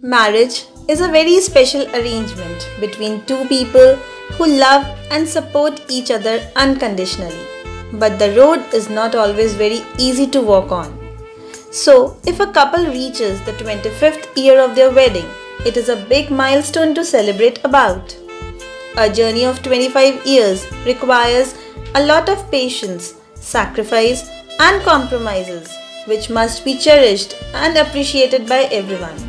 Marriage is a very special arrangement between two people who love and support each other unconditionally. But the road is not always very easy to walk on. So, if a couple reaches the 25th year of their wedding, it is a big milestone to celebrate about. A journey of 25 years requires a lot of patience, sacrifice, and compromises, which must be cherished and appreciated by everyone.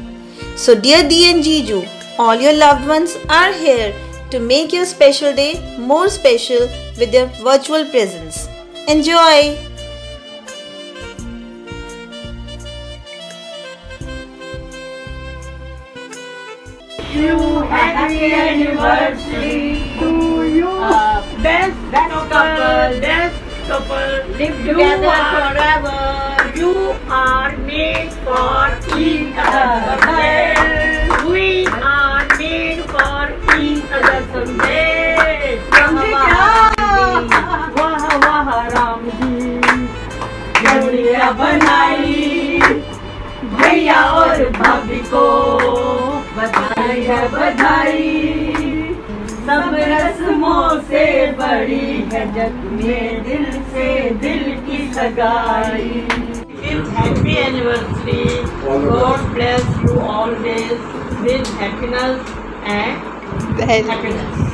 So, dear Dee and Jiju, all your loved ones are here to make your special day more special with their virtual presence. Enjoy! You happy anniversary to you. Best couple, live together forever. You are made for each other. We are made for each other someday. वाह वाह राम जी जोड़ियां बनाई भैया और भाभी को बधाई है बधाई सब रस्मों से बड़ी है जग में दिल से दिल की सगाई happy anniversary God bless you always with happiness and happiness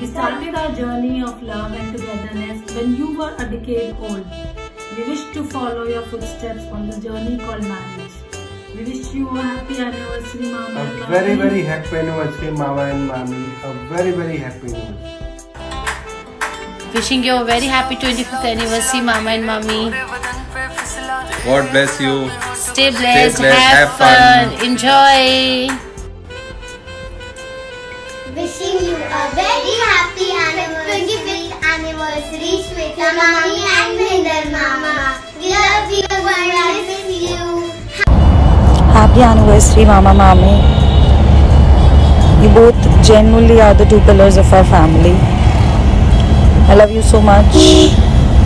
We started our journey of love and togetherness when you were a decade old. We wish to follow your footsteps on the journey called marriage. We wish you a happy anniversary, Mama and Mami. Very, very happy anniversary, Mama and Mami. A very, very happy anniversary. Wishing you a very happy 25th anniversary, Mama and Mami. God bless you. Stay blessed, have fun, enjoy. Wishing you a very happy 25th anniversary, Shweta Mami and Minder Mama. We love you, God bless you. Happy anniversary, Mama, Mami. You both genuinely are the two pillars of our family. I love you so much.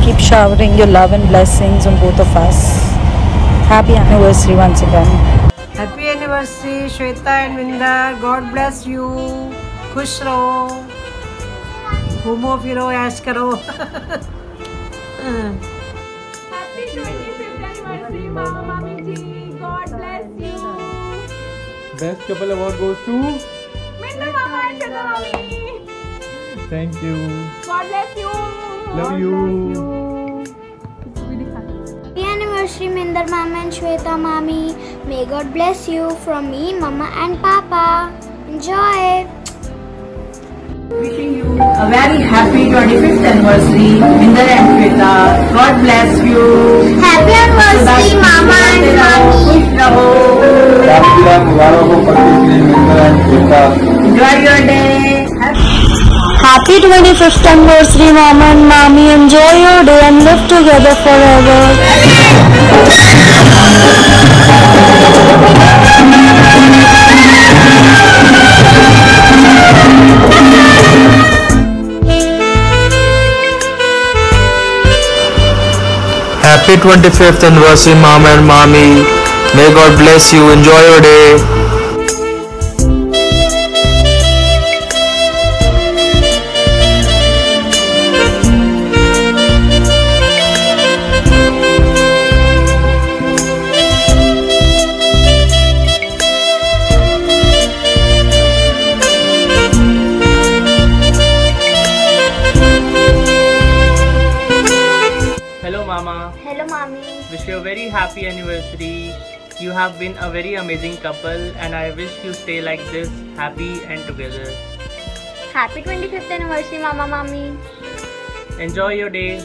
Keep showering your love and blessings on both of us. Happy anniversary once again. Happy anniversary, Shweta and Minder. God bless you. खुश रहो, घूमो फिरो, ऐश करो। Happy 25th anniversary, Mama Mami ji. God bless you. Best couple award goes to Minder Mama and Shweta Mami. Thank you. God bless you. Love you. Happy anniversary, Minder Mama and Shweta Mami. May God bless you from me, Mama and Papa. Enjoy. Wishing you a very happy 25th anniversary, Minder and Shweta. God bless you. Happy anniversary, Mama and Mami. खुश रहो. Enjoy your day. Happy 25th anniversary, Mama and Mami. Enjoy your day and live together forever. Happy 25th anniversary, Mama and Mami. May God bless you. Enjoy your day. Hello Mama. Hello, Mami. Wish you a very happy anniversary. You have been a very amazing couple and I wish you stay like this, happy and together. Happy 25th anniversary, Mama Mami. Enjoy your day.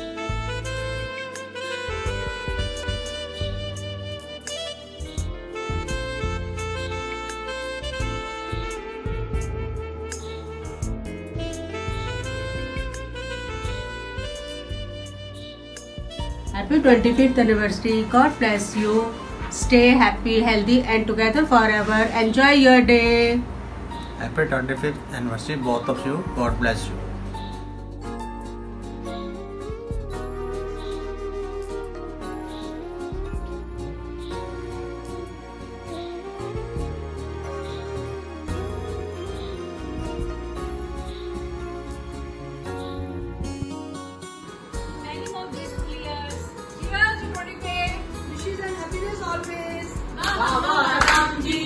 Happy 25th anniversary. God bless you. Stay happy, healthy and together forever. Enjoy your day. Happy 25th anniversary both of you. God bless you. बाबा राम जी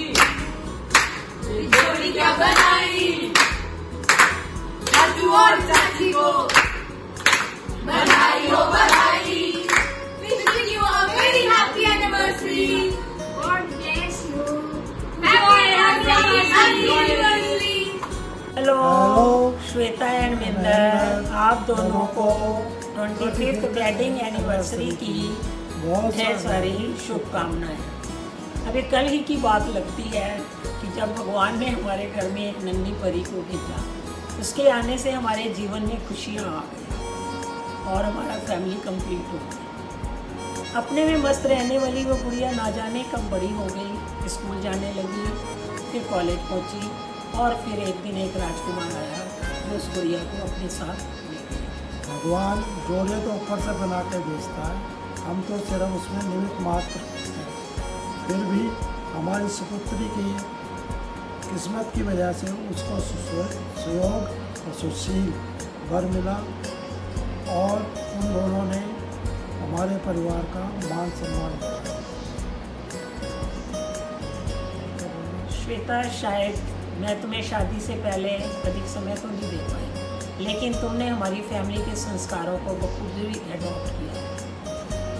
जोड़ी क्या बनाई, चाचू और चाची को बधाई हो बधाई। Wishing you a very happy anniversary. God bless you. Happy anniversary. Hello Shweta and Minder, आप दोनों को 25th वेडिंग एनिवर्सरी की ढेर सारी शुभकामनाएं। अभी कल ही की बात लगती है कि जब भगवान ने हमारे घर में एक नन्ही परी को भेजा, उसके आने से हमारे जीवन में खुशियाँ आ गई और हमारा फैमिली कंप्लीट हो गई। अपने में मस्त रहने वाली वो गुड़िया ना जाने कब बड़ी हो गई, स्कूल जाने लगी, फिर कॉलेज पहुंची और फिर एक दिन एक राजकुमार आया जो उस गुड़िया को अपने साथ ले गया। भगवान जोड़े तो ऊपर से बना के भेजता है, हम तो सिर्फ उसमें निमित्त मात्र हैं। फिर भी हमारी सुपुत्री की किस्मत की वजह से उसको सुयोग और सुशील वर मिला और उन दोनों ने हमारे परिवार का मान सम्मान किया। श्वेता, शायद मैं तुम्हें शादी से पहले अधिक समय तो नहीं दे पाई, लेकिन तुमने हमारी फैमिली के संस्कारों को बखूबी एडॉप्ट किया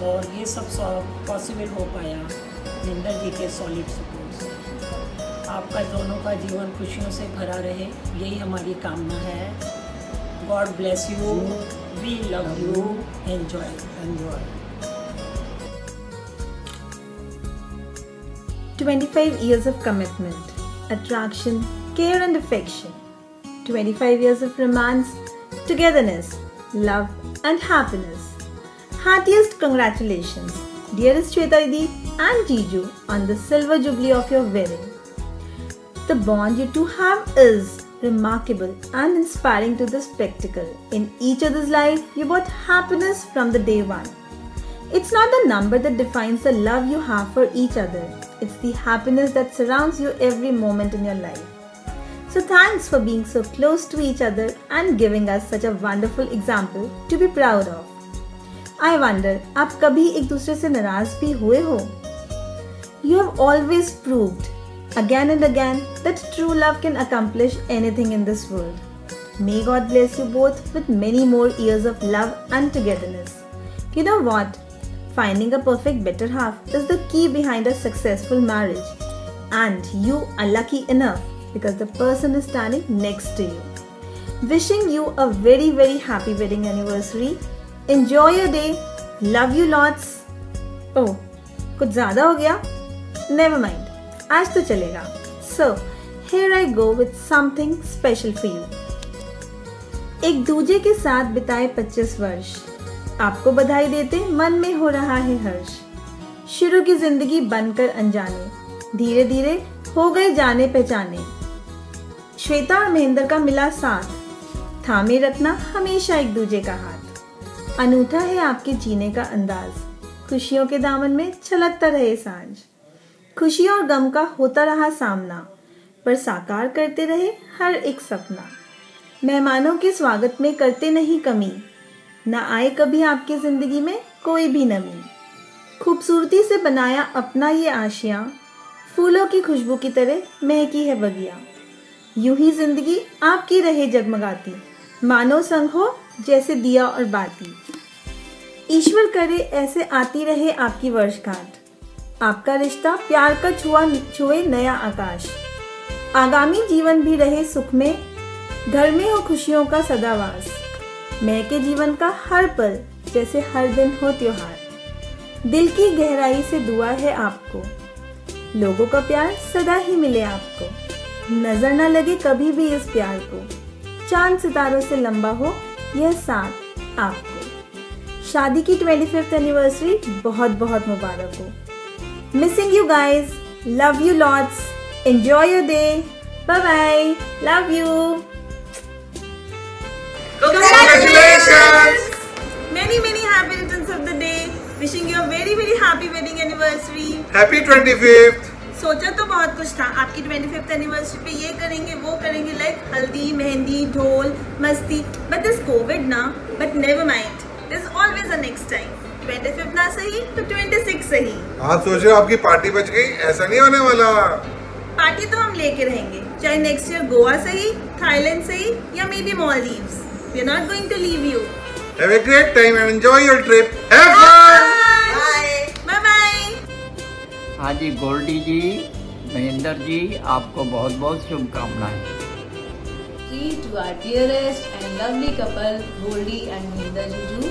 और ये सब पॉसिबल हो पाया मिंदर जी के सॉलिड सपोर्ट से। आपका दोनों का जीवन खुशियों से भरा रहे, यही हमारी कामना है। God bless you, we love you, enjoy. 25 years of commitment, attraction, care and affection. 25 years of romance, togetherness, love and happiness. Heartiest congratulations, dearest Shweta Didi and Jiju, on the silver jubilee of your wedding. The bond you two have is remarkable and inspiring to the spectacle. In each other's life, you brought happiness from the day one. It's not the number that defines the love you have for each other. It's the happiness that surrounds you every moment in your life. So thanks for being so close to each other and giving us such a wonderful example to be proud of. I wonder, आप कभी एक दूसरे से नाराज भी हुए हो? You have always proved again and again that true love can accomplish anything in this world. May God bless you both with many more years of love and togetherness. You know what? Finding a perfect better half is the key behind a successful marriage. And you are lucky enough because the person is standing next to you. Wishing you a very very happy wedding anniversary. Enjoy your day. Love you lots. Oh, कुछ ज़्यादा हो गया? Never mind. आज तो चलेगा. So, here I go with something special for you. एक दूजे के साथ बिताए 25 वर्ष. आपको बधाई देते मन में हो रहा है हर्ष। शुरू की जिंदगी बनकर अनजाने, धीरे धीरे हो गए जाने पहचाने। श्वेता और महेंद्र का मिला साथ, थामे रखना हमेशा एक दूजे का हाथ। अनूठा है आपके जीने का अंदाज, खुशियों के दामन में छलकता रहे सांझ। खुशियों और गम का होता रहा सामना, पर साकार करते रहे हर एक सपना। मेहमानों के स्वागत में करते नहीं कमी, ना आए कभी आपकी जिंदगी में कोई भी नमी। खूबसूरती से बनाया अपना ये आशियाँ, फूलों की खुशबू की तरह महकी है बगिया। यूं ही जिंदगी आपकी रहे जगमगाती, मानो संग हो जैसे दिया और बाती। ईश्वर करे ऐसे आती रहे आपकी वर्षगांठ, आपका रिश्ता प्यार का छुए नया आकाश। आगामी जीवन भी रहे सुख में, घर में हो खुशियों का सदावास। महके जीवन का हर पल जैसे हर दिन हो त्योहार। दिल की गहराई से दुआ है आपको, लोगों का प्यार सदा ही मिले आपको। नजर न लगे कभी भी इस प्यार को, चांद सितारों से लंबा हो यह साथ आपको। शादी की 25th एनिवर्सरी बहुत बहुत मुबारक हो। Missing you guys, love you lots, enjoy your day, bye bye, love you. Congratulations! Many happy returns of the day. Wishing you a very happy wedding anniversary. Happy 25th! सोचा तो बहुत कुछ था, आपकी 25th एनिवर्सरी पे ये करेंगे वो करेंगे, लाइक हल्दी मेहंदी ढोल मस्ती, बट दिस कोविड ना, but never mind, there's always a next time. 25th ना सही तो 26 सही। आप सोच रहे हो आपकी पार्टी बच गई, ऐसा नहीं होने वाला। पार्टी तो हम लेके रहेंगे, चाहे नेक्स्ट ईयर गोवा सही, थाईलैंड सही या maybe Maldives. We are not going to leave you. Have a great time and enjoy your trip. Have fun. Bye bye. हाँ जी, गोल्डी जी, महेंद्र जी, आपको बहुत बहुत शुभकामनाएं। To our dearest and lovely couple, Goldie and Mahinder Juju.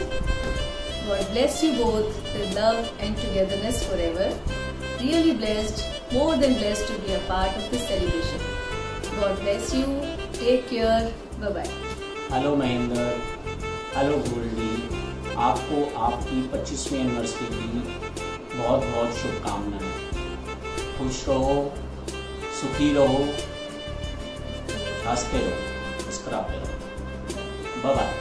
God bless you both with love and togetherness forever. Really blessed, more than blessed to be a part of this celebration. God bless you. Take care. Bye bye. Hello Mahendra, hello Goldie, आपको आपकी 25वीं anniversary की बहुत बहुत शुभकामनाएं। खुश रहो, सुखी रहो, हंसते रहो, मुस्कुराते रहो। Bye bye.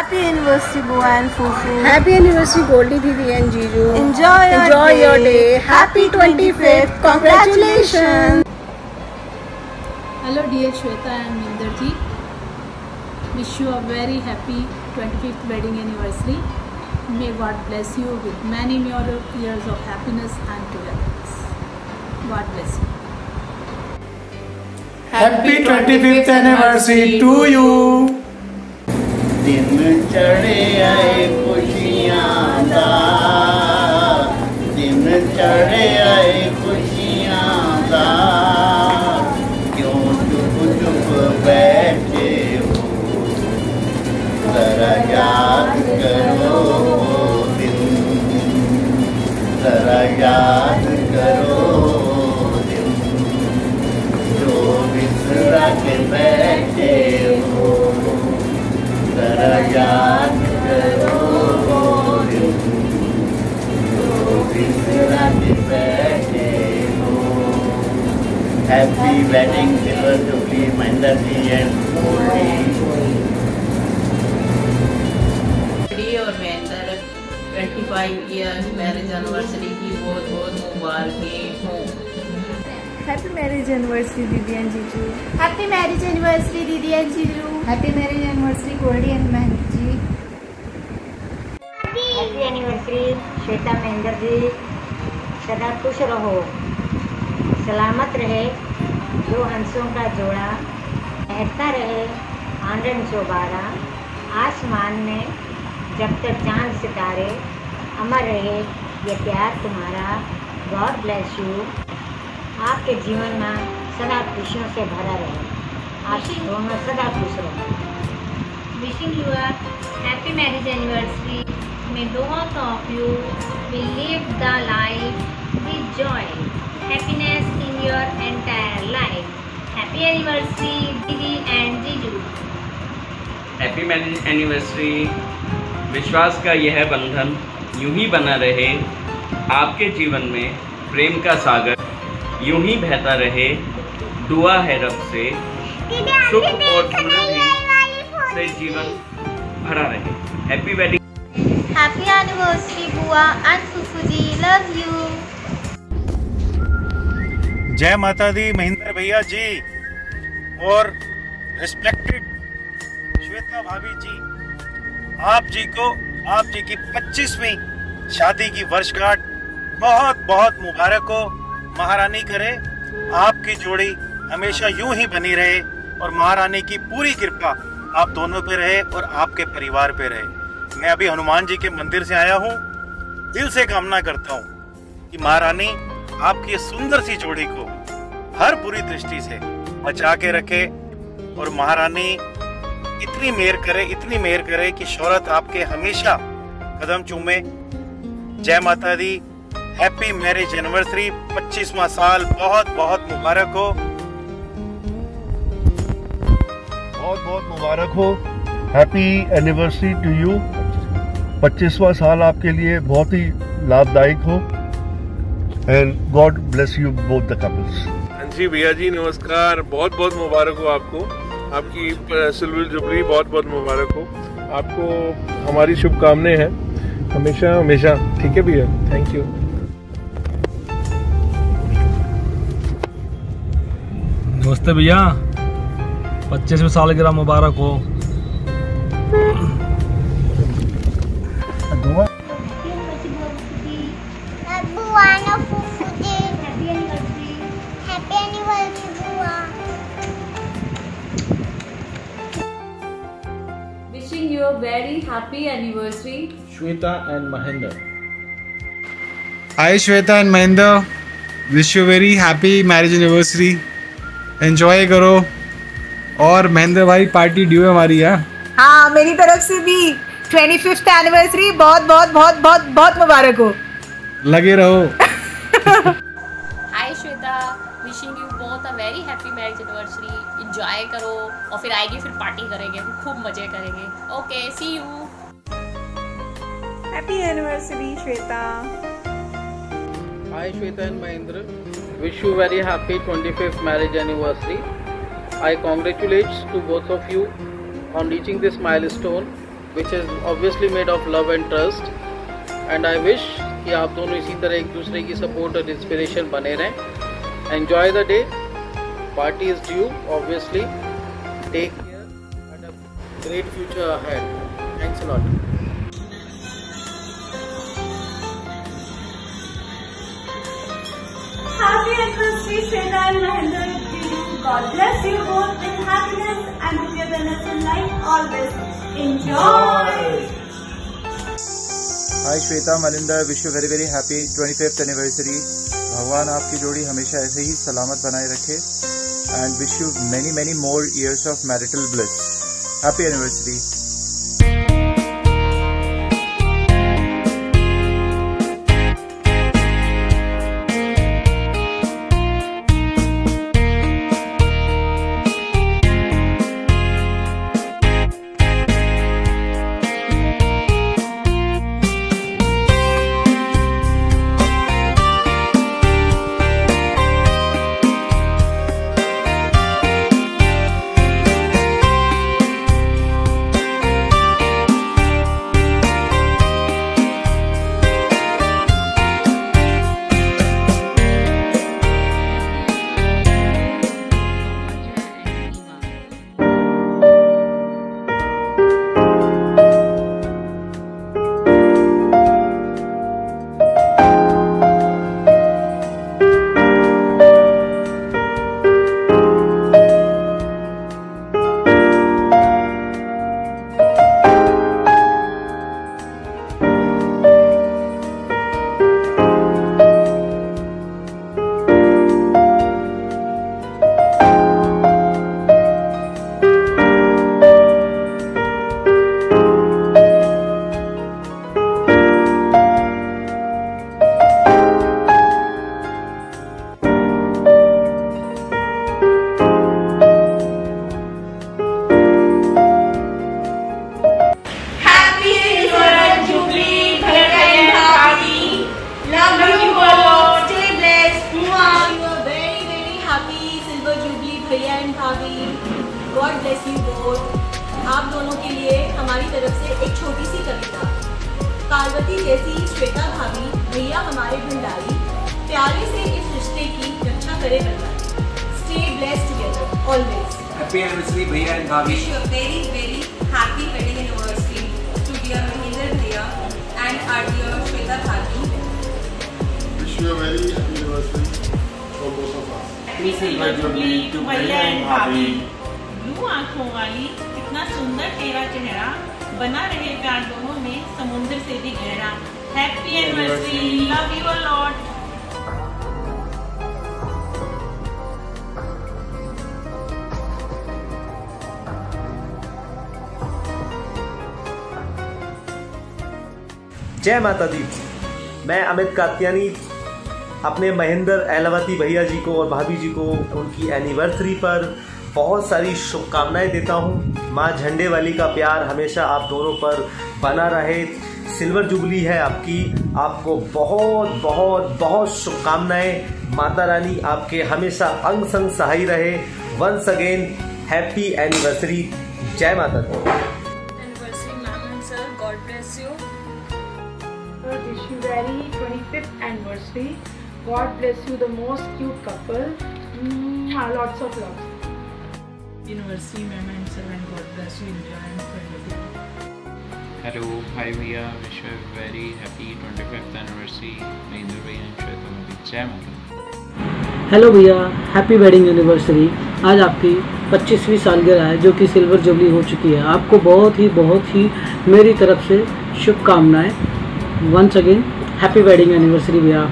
Happy anniversary, Bua and Fufu. Happy anniversary, Goldie Didi and Jiju. Enjoy your day. Happy 25th. Congratulations. Hello dear Shweta and Minder ji. Wish you a very happy 25th wedding anniversary. May God bless you with many more years of happiness and togetherness. God bless you. Happy 25th anniversary to you. दिन चढ़े आए खुशियाँ दा, दिन चढ़े आए खुशियाँ दा, क्यों चुप चुप बैठे हो, जरा याद करो वो दिन, जरा याद करो दिन, जो बिसरा के बैठे हो, जरा याद करो वो दिन, जो बिसरा के बैठे हो। Happy wedding anniversary Mahendra ji and Goldie. और महेंद्र 25 ईयर्स मैरिज एनिवर्सरी की बहुत बहुत मुबारकें हों। Happy marriage anniversary, Didi and Jiju. Happy marriage anniversary, Didi and Jiju. Happy marriage anniversary, Goldie and Mahinder ji. Happy anniversary, Shweta Mahendra ji. सदा खुश रहो, सलामत रहे, दो हंसों का जोड़ा लहरता रहे, आंगन चौबारा, आसमान में जब तक चांद सितारे, अमर रहे ये प्यार तुम्हारा। God bless you. आपके जीवन में सदा खुशियों से भरा रहे, आप दोनों सदा खुश रहो। Wishing you a happy marriage anniversary. May both of you will live the life with joy, happiness in your entire life. Happy anniversary, Didi and Jiju. Happy marriage anniversary. विश्वास का यह बंधन यूं ही बना रहे, आपके जीवन में प्रेम का सागर यूं ही बहता रहे। दुआ है रब से सुख और समृद्धि से जीवन भरा रहे। Happy wedding. Happy anniversary, Bua and Fufu ji. Love you. जय माता दी महेंद्र भैया जी और रिस्पेक्टेड श्वेता भाभी जी, आप जी की 25वीं शादी की वर्षगांठ बहुत बहुत मुबारक हो। महारानी करे आपकी जोड़ी हमेशा यूं ही बनी रहे और महारानी की पूरी कृपा आप दोनों पे रहे और आपके परिवार पे रहे। मैं अभी हनुमान जी के मंदिर से आया हूँ, दिल से कामना करता हूँ कि महारानी आपकी सुंदर सी जोड़ी को हर बुरी दृष्टि से बचा के रखे और महारानी इतनी मेहर करे कि शोहरत आपके हमेशा कदम चूमे। जय माता दी। हैप्पी मैरिज एनिवर्सरी, 25वां साल बहुत बहुत मुबारक हो। बहुत बहुत मुबारक हो। Happy anniversary to you. 25वां साल आपके लिए बहुत ही लाभदायक हो and God bless you both the couples. हाँ जी भैया जी नमस्कार, बहुत बहुत मुबारक हो आपको, आपकी सिल्वर जुबली बहुत बहुत मुबारक हो। आपको हमारी शुभकामनाएं हैं हमेशा हमेशा। ठीक है भैया, थैंक यू। नमस्ते भैया, 25वें सालगिरह मुबारक हो। very happy anniversary. Shweta and Mahinder. Hi Shweta and Mahinder. Wish you very happy marriage anniversary. Enjoy करो और महेंद्र भाई पार्टी ड्यू है हमारी। हाँ मेरी तरफ से भी 25th एनिवर्सरी बहुत बहुत बहुत बहुत बहुत मुबारक हो। लगे रहो। Hi Shweta, wishing you both a very happy marriage anniversary. Enjoy करो और फिर आएगी, फिर पार्टी करेंगे, खूब मजे करेंगे। Okay, see you. Happy anniversary Shweta. Hi Shweta and Mahindra. Wish you very happy 25th marriage anniversary. I congratulate to both of you on reaching this milestone, which is obviously made of love and trust. And I wish कि आप दोनों इसी तरह एक दूसरे की support और inspiration बने रहें। Enjoy the day. Party is due, obviously. Take care and a great future ahead. Thanks a lot. Happy anniversary, Shweta and Mahinder. God bless you both in happiness and togetherness in life always. Enjoy! Hi Shweta, Mahinder. Wish you very very happy 25th anniversary. भगवान आपकी जोड़ी हमेशा ऐसे ही सलामत बनाए रखे and wish you many many more years of marital bliss. Happy anniversary. भैया and भाभी, गॉड ब्लेस यू बोथ। आप दोनों के लिए हमारी तरफ से एक छोटी सी कविता। पार्वती जैसी श्वेता भाभी, भैया हमारे भंडारी, प्यारे से इस रिश्ते की रक्षा करे Bhandari. Stay blessed together always. Happy anniversary भैया एंड भाभी। Wish you a very very happy wedding anniversary to dear Mahendra भैया एंड आवर डियर श्वेता भाभी। Wish you a very happy anniversary for both of us. Silver jubilee to भैया and भाभी। Blue आंखों वाली, कितना सुंदर तेरा चेहरा, बना रहे प्यार दोनों में समुद्र से भी गहरा। Happy anniversary, love you a lot. जय माता दी। मैं अमित कात्यानी अपने महेंद्र एलावती भैया जी को और भाभी जी को उनकी एनिवर्सरी पर बहुत सारी शुभकामनाएं देता हूं। माँ झंडे वाली का प्यार हमेशा आप दोनों पर बना रहे। सिल्वर जुबली है आपकी, आपको बहुत बहुत बहुत शुभकामनाएं। माता रानी आपके हमेशा अंग संग सहाय रहे। Once again happy anniversary. जय माता दी। Anniversary ma'am and sir, god bless you. Wish you very 25th anniversary. God bless you, the most cute couple. Lots of love. Anniversary, ma'am and sir, and God bless you. Enjoy and friend of you. Hello, hi भैया, wish you a very happy 25th anniversary. Mahendra भैया and Shweta भाभी। जय माता। Hello भैया, happy wedding anniversary. आज आपकी 25वीं सालगिरह है जो कि सिल्वर जुबली हो चुकी है। आपको बहुत ही मेरी तरफ से शुभकामनाएं। Once again happy wedding anniversary भैया।